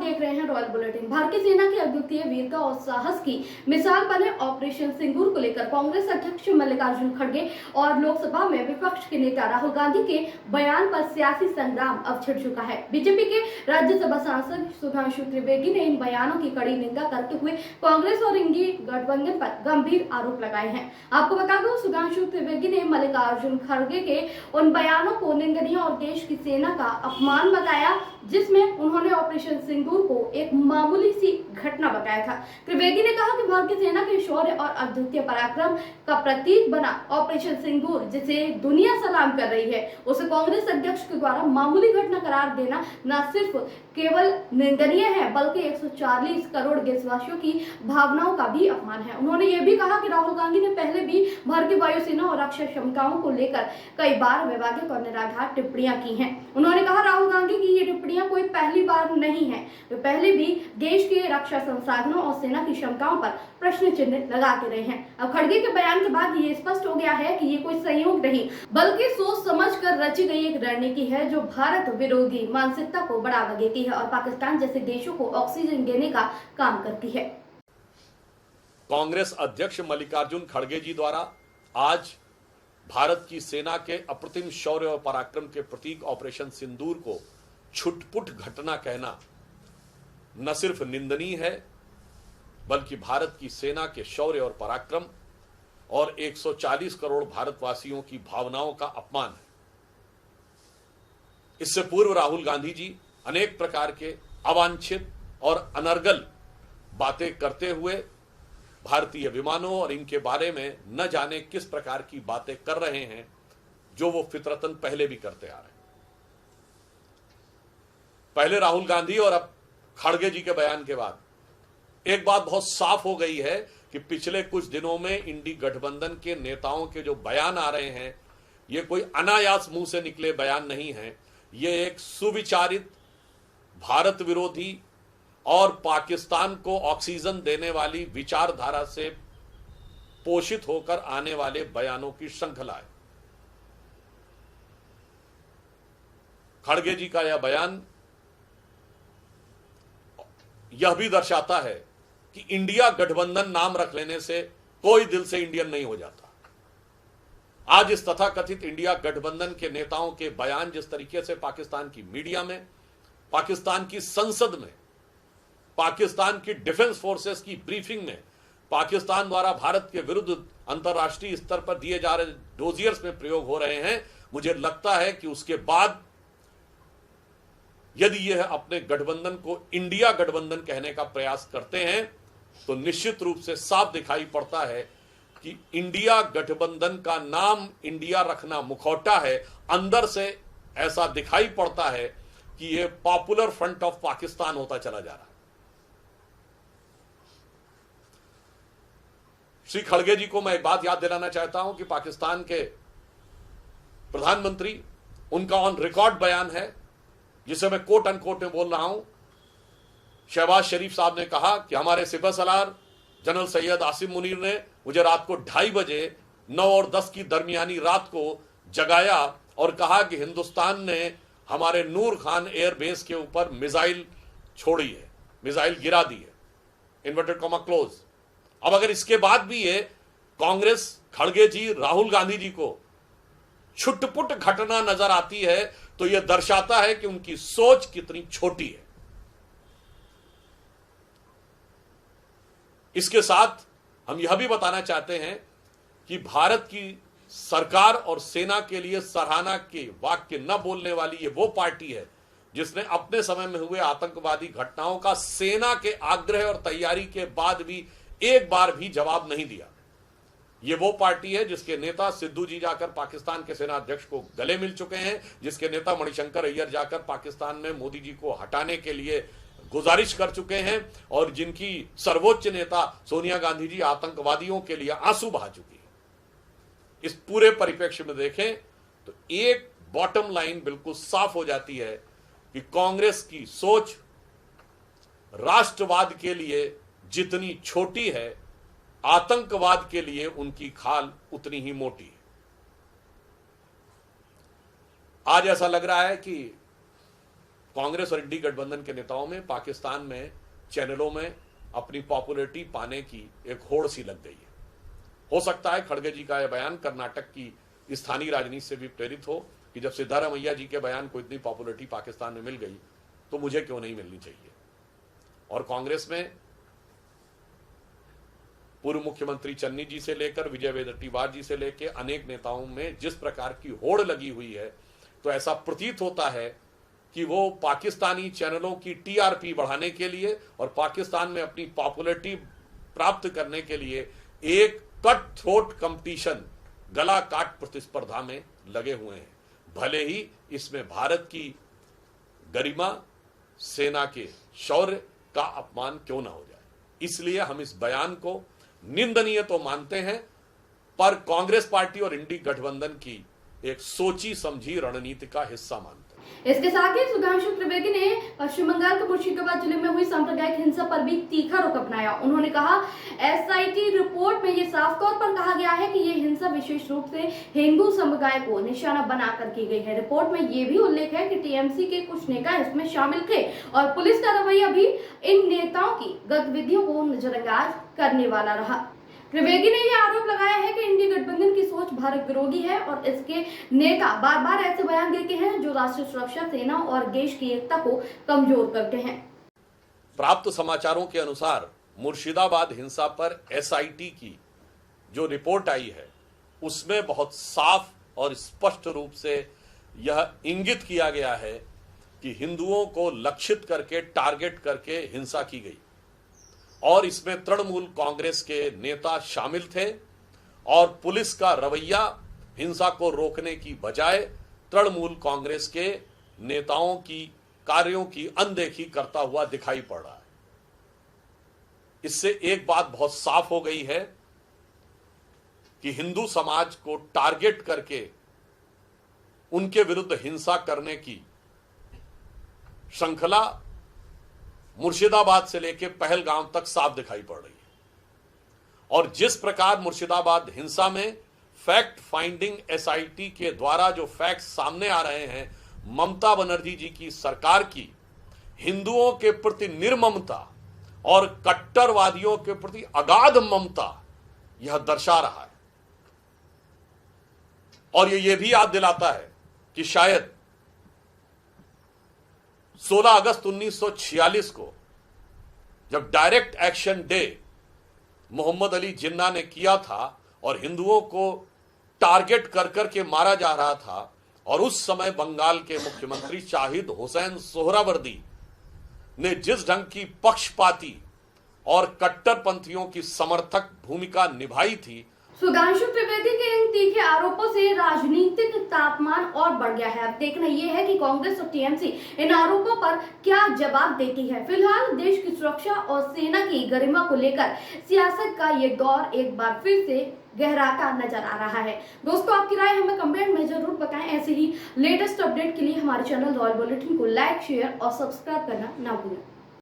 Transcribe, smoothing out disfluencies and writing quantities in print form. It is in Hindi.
देख रहे हैं रॉयल बुलेटिन। भारतीय सेना के अद्वितीय वीरता और साहस की मिसाल बने ऑपरेशन सिंदूर को लेकर कांग्रेस अध्यक्ष मल्लिकार्जुन खड़गे और लोकसभा में विपक्ष के नेता राहुल गांधी के बयान पर सियासी संग्राम अब छिड़ चुका है। बीजेपी के राज्यसभा सांसद सुधांशु त्रिवेदी ने इन बयानों की कड़ी निंदा करते हुए कांग्रेस और इंडी गठबंधन पर गंभीर आरोप लगाए हैं। आपको बता दूं, सुधांशु त्रिवेदी ने मल्लिकार्जुन खड़गे के उन बयानों को निंदनीय और देश की सेना का अपमान बताया, जिसमें उन्होंने ऑपरेशन सिंदूर को एक मामूली सी घटना बताया था। त्रिवेदी ने कहा कि भारतीय सेना के शौर्य और अद्वितीय पराक्रम का प्रतीक बना ऑपरेशन सिंदूर, जिसे दुनिया सलाम कर रही है, उसे कांग्रेस अध्यक्ष के द्वारा मामूली घटना करार देना न सिर्फ केवल निंदनीय है, बल्कि 140 करोड़ देशवासियों की भावनाओं का भी अपमान है। उन्होंने ये भी कहा कि राहुल गांधी ने पहले भी भारतीय वायुसेना और रक्षा क्षमताओं को लेकर कई बार विवादित और निराधार टिप्पणियां की हैं। उन्होंने कहा, राहुल गांधी की ये टिप्पणियां कोई पहली बार नहीं है, वे पहले भी देश के रक्षा संसाधनों और सेना की क्षमताओं पर प्रश्न चिन्ह लगाते रहे हैं। अब खड़गे के बयान के बाद ये स्पष्ट हो गया है कि ये कोई संयोग नहीं, बल्कि सोच समझ कर रची गई एक रणनीति है, जो भारत विरोधी मानसिकता को बढ़ावा देती है और पाकिस्तान जैसे देशों को ऑक्सीजन देने का काम करती है। कांग्रेस अध्यक्ष मल्लिकार्जुन खड़गे जी द्वारा आज भारत की सेना के अप्रतिम शौर्य और पराक्रम के प्रतीक ऑपरेशन सिंदूर को छुटपुट घटना कहना न सिर्फ निंदनीय है, बल्कि भारत की सेना के शौर्य और पराक्रम और 140 करोड़ भारतवासियों की भावनाओं का अपमान है। इससे पूर्व राहुल गांधी जी अनेक प्रकार के अवांछित और अनर्गल बातें करते हुए भारतीय विमानों और इनके बारे में न जाने किस प्रकार की बातें कर रहे हैं, जो वो फितरतन पहले भी करते आ रहे हैं। पहले राहुल गांधी और अब खड़गे जी के बयान के बाद एक बात बहुत साफ हो गई है कि पिछले कुछ दिनों में इंडी गठबंधन के नेताओं के जो बयान आ रहे हैं, ये कोई अनायास मुंह से निकले बयान नहीं है। ये एक सुविचारित, भारत विरोधी और पाकिस्तान को ऑक्सीजन देने वाली विचारधारा से पोषित होकर आने वाले बयानों की श्रृंखला है। खड़गे जी का यह बयान यह भी दर्शाता है कि इंडिया गठबंधन नाम रख लेने से कोई दिल से इंडियन नहीं हो जाता। आज इस तथाकथित इंडिया गठबंधन के नेताओं के बयान जिस तरीके से पाकिस्तान की मीडिया में, पाकिस्तान की संसद में, पाकिस्तान की डिफेंस फोर्सेस की ब्रीफिंग में पाकिस्तान द्वारा भारत के विरुद्ध अंतर्राष्ट्रीय स्तर पर दिए जा रहे डोजियर्स में प्रयोग हो रहे हैं, मुझे लगता है कि उसके बाद यदि यह अपने गठबंधन को इंडिया गठबंधन कहने का प्रयास करते हैं, तो निश्चित रूप से साफ दिखाई पड़ता है कि इंडिया गठबंधन का नाम इंडिया रखना मुखौटा है। अंदर से ऐसा दिखाई पड़ता है कि यह पॉपुलर फ्रंट ऑफ पाकिस्तान होता चला जा रहा है। श्री खड़गे जी को मैं एक बात याद दिलाना चाहता हूं कि पाकिस्तान के प्रधानमंत्री, उनका ऑन रिकॉर्ड बयान है, जिसे मैं कोट अनकोट में बोल रहा हूं। शहबाज शरीफ साहब ने कहा कि हमारे सिपह सलार जनरल सैयद आसिम मुनीर ने मुझे रात को 2:30 बजे 9 और 10 की दरमियानी रात को जगाया और कहा कि हिंदुस्तान ने हमारे नूर खान एयरबेस के ऊपर मिसाइल छोड़ी है, मिसाइल गिरा दी है, इन्वर्टेड कॉमा क्लोज। अब अगर इसके बाद भी ये कांग्रेस, खड़गे जी, राहुल गांधी जी को छुटपुट घटना नजर आती है, तो यह दर्शाता है कि उनकी सोच कितनी छोटी है। इसके साथ हम यह भी बताना चाहते हैं कि भारत की सरकार और सेना के लिए सराहना के वाक्य न बोलने वाली ये वो पार्टी है जिसने अपने समय में हुए आतंकवादी घटनाओं का सेना के आग्रह और तैयारी के बाद भी एक बार भी जवाब नहीं दिया। ये वो पार्टी है जिसके नेता सिद्धू जी जाकर पाकिस्तान के सेना अध्यक्ष को गले मिल चुके हैं, जिसके नेता मणिशंकर अय्यर जाकर पाकिस्तान में मोदी जी को हटाने के लिए गुजारिश कर चुके हैं, और जिनकी सर्वोच्च नेता सोनिया गांधी जी आतंकवादियों के लिए आंसू बहा चुकी है। इस पूरे परिप्रेक्ष्य में देखें तो एक बॉटम लाइन बिल्कुल साफ हो जाती है कि कांग्रेस की सोच राष्ट्रवाद के लिए जितनी छोटी है, आतंकवाद के लिए उनकी खाल उतनी ही मोटी है। आज ऐसा लग रहा है कि कांग्रेस और इंडी गठबंधन के नेताओं में पाकिस्तान में चैनलों में अपनी पॉपुलैरिटी पाने की एक होड़ सी लग गई है। हो सकता है खड़गे जी का यह बयान कर्नाटक की स्थानीय राजनीति से भी प्रेरित हो कि जब सिद्धारमैया जी के बयान को इतनी पॉपुलैरिटी पाकिस्तान में मिल गई तो मुझे क्यों नहीं मिलनी चाहिए। और कांग्रेस में पूर्व मुख्यमंत्री चन्नी जी से लेकर विजय वडेट्टीवार जी से लेकर अनेक नेताओं में जिस प्रकार की होड़ लगी हुई है, तो ऐसा प्रतीत होता है कि वो पाकिस्तानी चैनलों की टीआरपी बढ़ाने के लिए और पाकिस्तान में अपनी पॉपुलैरिटी प्राप्त करने के लिए एक कट थ्रोट कंपटीशन, गला काट प्रतिस्पर्धा में लगे हुए हैं। भले ही इसमें भारत की गरिमा, सेना के शौर्य का अपमान क्यों ना हो जाए। इसलिए हम इस बयान को निंदनीय तो मानते हैं, पर कांग्रेस पार्टी और इंडी गठबंधन की एक सोची समझी रणनीति का हिस्सा मानते हैं। इसके साथ ही सुधांशु त्रिवेदी ने पश्चिम बंगाल के मुर्शिदाबाद जिले में हुई सांप्रदायिक हिंसा पर भी तीखा रुख अपनाया। उन्होंने कहा, एसआईटी रिपोर्ट में ये साफ तौर पर कहा गया है कि ये हिंसा विशेष रूप से हिंदू समुदाय को निशाना बनाकर की गई है। रिपोर्ट में ये भी उल्लेख है कि टीएमसी के कुछ नेता इसमें शामिल थे और पुलिस का रवैया भी इन नेताओं की गतिविधियों को नजरअंदाज करने वाला रहा। त्रिवेदी ने यह आरोप लगाया है कि इंडी गठबंधन की सोच भारत विरोधी है और इसके नेता बार बार ऐसे बयान देते हैं जो राष्ट्रीय सुरक्षा, सेना और देश की एकता को कमजोर करते हैं। प्राप्त समाचारों के अनुसार मुर्शिदाबाद हिंसा पर एसआईटी की जो रिपोर्ट आई है उसमें बहुत साफ और स्पष्ट रूप से यह इंगित किया गया है कि हिंदुओं को लक्षित करके, टारगेट करके हिंसा की गई और इसमें तृणमूल कांग्रेस के नेता शामिल थे और पुलिस का रवैया हिंसा को रोकने की बजाय तृणमूल कांग्रेस के नेताओं की कार्यों की अनदेखी करता हुआ दिखाई पड़ रहा है। इससे एक बात बहुत साफ हो गई है कि हिंदू समाज को टारगेट करके उनके विरुद्ध हिंसा करने की श्रृंखला मुर्शिदाबाद से लेकर पहलगाम तक साफ दिखाई पड़ रही है। और जिस प्रकार मुर्शिदाबाद हिंसा में फैक्ट फाइंडिंग एसआईटी के द्वारा जो फैक्ट सामने आ रहे हैं, ममता बनर्जी जी की सरकार की हिंदुओं के प्रति निर्ममता और कट्टरवादियों के प्रति अगाध ममता यह दर्शा रहा है। और ये भी याद दिलाता है कि शायद 16 अगस्त 1946 को जब direct action day Mohammad Ali Jinnah ने किया था और हिंदुओं को टारगेट कर करके मारा जा रहा था, और उस समय बंगाल के मुख्यमंत्री शाहिद हुसैन सोहरावर्दी ने जिस ढंग की पक्षपाती और कट्टरपंथियों की समर्थक भूमिका निभाई थी। सुधांशु त्रिवेदी के इन तीखे आरोपों से राजनीतिक तापमान और बढ़ गया है। अब देखना यह है कि कांग्रेस और टीएमसी इन आरोपों पर क्या जवाब देती है। फिलहाल देश की सुरक्षा और सेना की गरिमा को लेकर सियासत का ये दौर एक बार फिर से गहराता नजर आ रहा है। दोस्तों, आपकी राय हमें कमेंट में जरूर बताएं। ऐसे ही लेटेस्ट अपडेट के लिए हमारे चैनल रॉयल बुलेटिन को लाइक, शेयर और सब्सक्राइब करना ना भूलें।